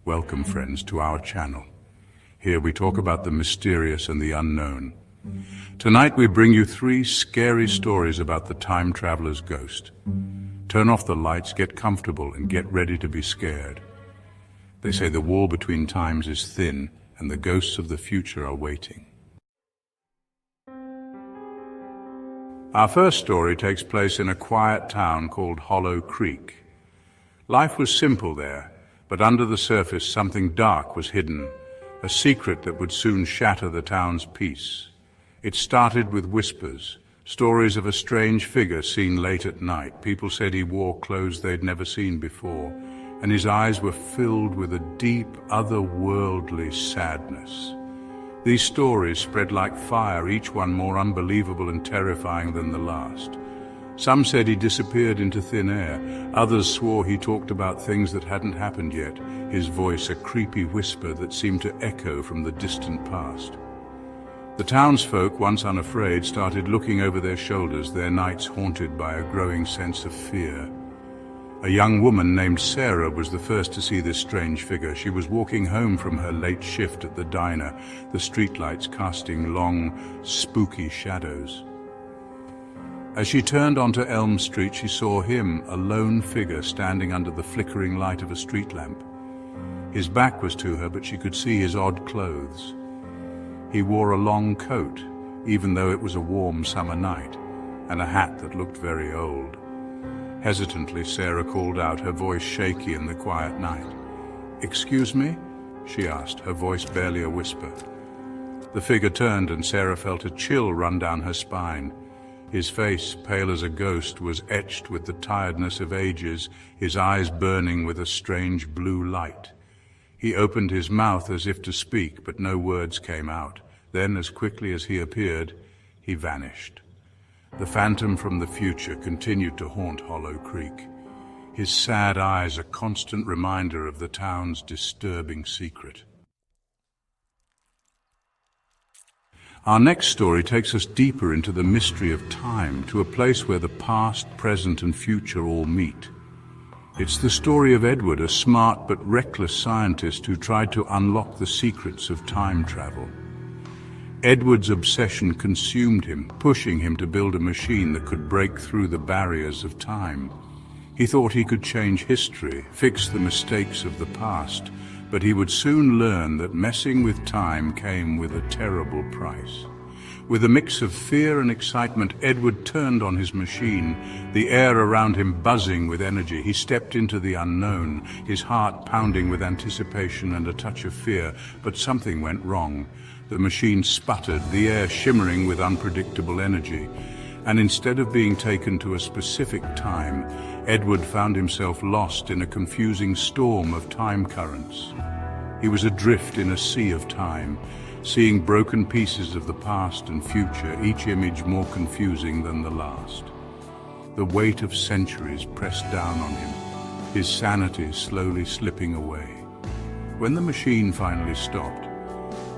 Welcome, friends, to our channel. Here we talk about the mysterious and the unknown. Tonight we bring you 3 scary stories about the time traveler's ghost. Turn off the lights, get comfortable, and get ready to be scared. They say the wall between times is thin, and the ghosts of the future are waiting. Our first story takes place in a quiet town called Hollow Creek. Life was simple there, but under the surface something dark was hidden, a secret that would soon shatter the town's peace. It started with whispers, stories of a strange figure seen late at night. People said he wore clothes they'd never seen before, and his eyes were filled with a deep, otherworldly sadness. These stories spread like fire, each one more unbelievable and terrifying than the last. Some said he disappeared into thin air. Others swore he talked about things that hadn't happened yet, his voice a creepy whisper that seemed to echo from the distant past. The townsfolk, once unafraid, started looking over their shoulders, their nights haunted by a growing sense of fear. A young woman named Sarah was the first to see this strange figure. She was walking home from her late shift at the diner, the streetlights casting long, spooky shadows. As she turned onto Elm Street, she saw him, a lone figure standing under the flickering light of a street lamp. His back was to her, but she could see his odd clothes. He wore a long coat, even though it was a warm summer night, and a hat that looked very old. Hesitantly, Sarah called out, her voice shaky in the quiet night. "Excuse me?" she asked, her voice barely a whisper. The figure turned, and Sarah felt a chill run down her spine. His face, pale as a ghost, was etched with the tiredness of ages, his eyes burning with a strange blue light. He opened his mouth as if to speak, but no words came out. Then, as quickly as he appeared, he vanished. The phantom from the future continued to haunt Hollow Creek, his sad eyes a constant reminder of the town's disturbing secret. Our next story takes us deeper into the mystery of time, to a place where the past, present, and future all meet. It's the story of Edward, a smart but reckless scientist who tried to unlock the secrets of time travel. Edward's obsession consumed him, pushing him to build a machine that could break through the barriers of time. He thought he could change history, fix the mistakes of the past, but he would soon learn that messing with time came with a terrible price. With a mix of fear and excitement, Edward turned on his machine, the air around him buzzing with energy. He stepped into the unknown, his heart pounding with anticipation and a touch of fear, but something went wrong. The machine sputtered, the air shimmering with unpredictable energy, and instead of being taken to a specific time, Edward found himself lost in a confusing storm of time currents. He was adrift in a sea of time, seeing broken pieces of the past and future, each image more confusing than the last. The weight of centuries pressed down on him, his sanity slowly slipping away. When the machine finally stopped,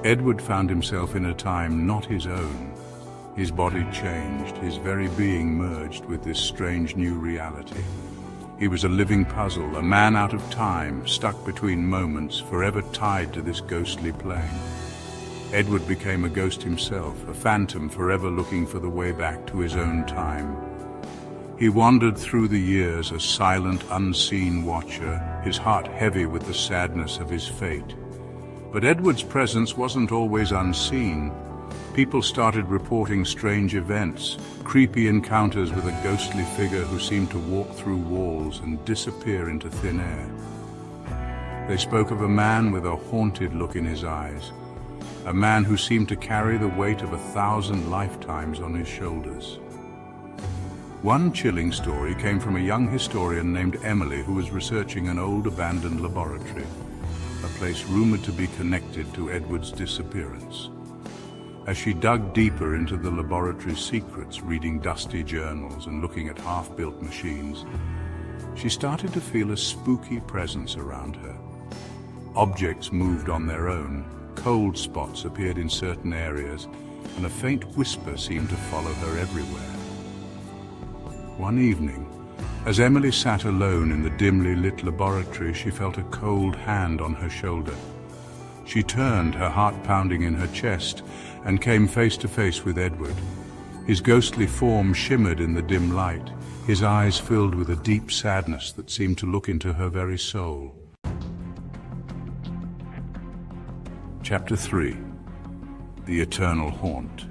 Edward found himself in a time not his own. His body changed, his very being merged with this strange new reality. He was a living puzzle, a man out of time, stuck between moments, forever tied to this ghostly plane. Edward became a ghost himself, a phantom forever looking for the way back to his own time. He wandered through the years, a silent, unseen watcher, his heart heavy with the sadness of his fate. But Edward's presence wasn't always unseen. People started reporting strange events, creepy encounters with a ghostly figure who seemed to walk through walls and disappear into thin air. They spoke of a man with a haunted look in his eyes, a man who seemed to carry the weight of 1,000 lifetimes on his shoulders. One chilling story came from a young historian named Emily who was researching an old abandoned laboratory, a place rumored to be connected to Edward's disappearance. As she dug deeper into the laboratory's secrets, reading dusty journals and looking at half-built machines, she started to feel a spooky presence around her. Objects moved on their own, cold spots appeared in certain areas, and a faint whisper seemed to follow her everywhere. One evening, As Emily sat alone in the dimly lit laboratory, she felt a cold hand on her shoulder. She turned, her heart pounding in her chest, and came face to face with Edward. His ghostly form shimmered in the dim light, his eyes filled with a deep sadness that seemed to look into her very soul. Chapter 3. The Eternal Haunt.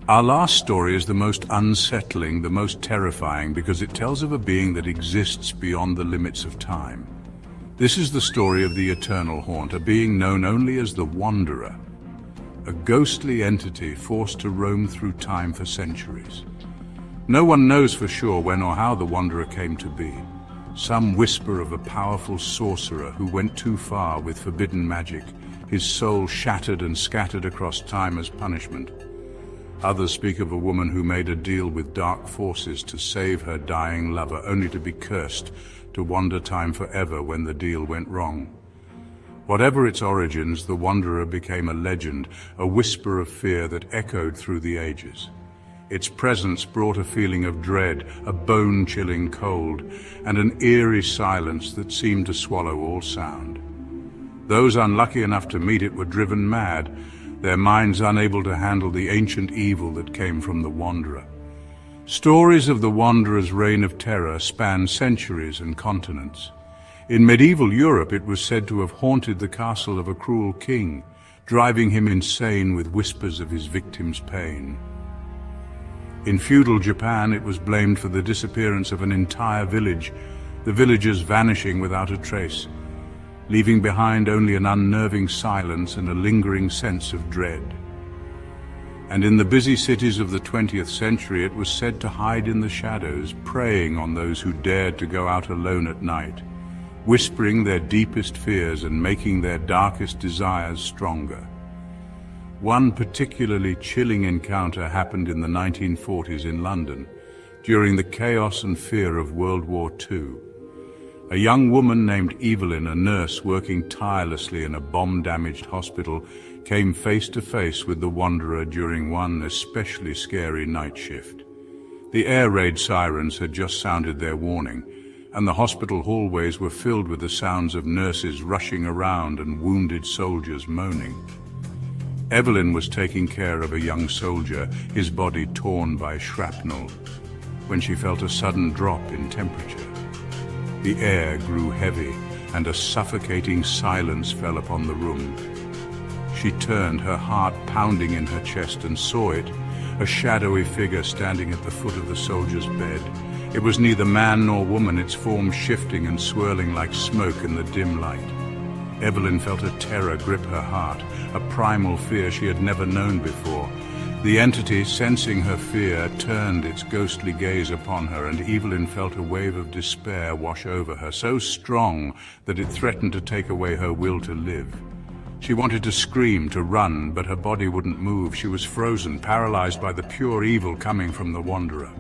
Our last story is the most unsettling, the most terrifying, because it tells of a being that exists beyond the limits of time. This is the story of the Eternal Haunt, a being known only as the Wanderer, a ghostly entity forced to roam through time for centuries. No one knows for sure when or how the Wanderer came to be. Some whisper of a powerful sorcerer who went too far with forbidden magic, his soul shattered and scattered across time as punishment. Others speak of a woman who made a deal with dark forces to save her dying lover, only to be cursed to wander time forever when the deal went wrong. Whatever its origins, the Wanderer became a legend, a whisper of fear that echoed through the ages. Its presence brought a feeling of dread, a bone-chilling cold, and an eerie silence that seemed to swallow all sound. Those unlucky enough to meet it were driven mad, their minds unable to handle the ancient evil that came from the Wanderer. Stories of the Wanderer's reign of terror span centuries and continents. In medieval Europe, it was said to have haunted the castle of a cruel king, driving him insane with whispers of his victim's pain. In feudal Japan, it was blamed for the disappearance of an entire village, the villagers vanishing without a trace, leaving behind only an unnerving silence and a lingering sense of dread. And in the busy cities of the 20th century, it was said to hide in the shadows, preying on those who dared to go out alone at night, whispering their deepest fears and making their darkest desires stronger. One particularly chilling encounter happened in the 1940s in London, during the chaos and fear of World War II. A young woman named Evelyn, a nurse working tirelessly in a bomb-damaged hospital, came face to face with the Wanderer during one especially scary night shift. The air raid sirens had just sounded their warning, and the hospital hallways were filled with the sounds of nurses rushing around and wounded soldiers moaning. Evelyn was taking care of a young soldier, his body torn by shrapnel, when she felt a sudden drop in temperature. The air grew heavy, and a suffocating silence fell upon the room. She turned, her heart pounding in her chest, and saw it, a shadowy figure standing at the foot of the soldier's bed. It was neither man nor woman, its form shifting and swirling like smoke in the dim light. Evelyn felt a terror grip her heart, a primal fear she had never known before. The entity, sensing her fear, turned its ghostly gaze upon her, and Evelyn felt a wave of despair wash over her, so strong that it threatened to take away her will to live. She wanted to scream, to run, but her body wouldn't move. She was frozen, paralyzed by the pure evil coming from the Wanderer.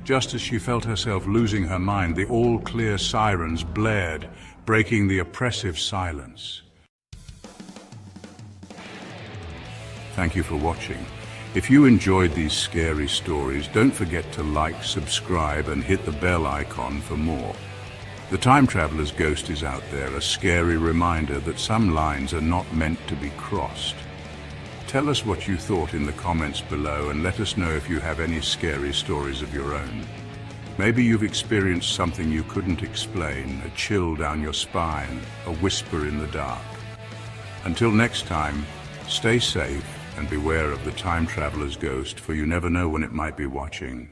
Just as she felt herself losing her mind, the all-clear sirens blared, breaking the oppressive silence. Thank you for watching. If you enjoyed these scary stories, don't forget to like, subscribe, and hit the bell icon for more. The Time Traveler's Ghost is out there, a scary reminder that some lines are not meant to be crossed. Tell us what you thought in the comments below, and let us know if you have any scary stories of your own. Maybe you've experienced something you couldn't explain, a chill down your spine, a whisper in the dark. Until next time, stay safe and beware of the Time Traveler's Ghost, for you never know when it might be watching.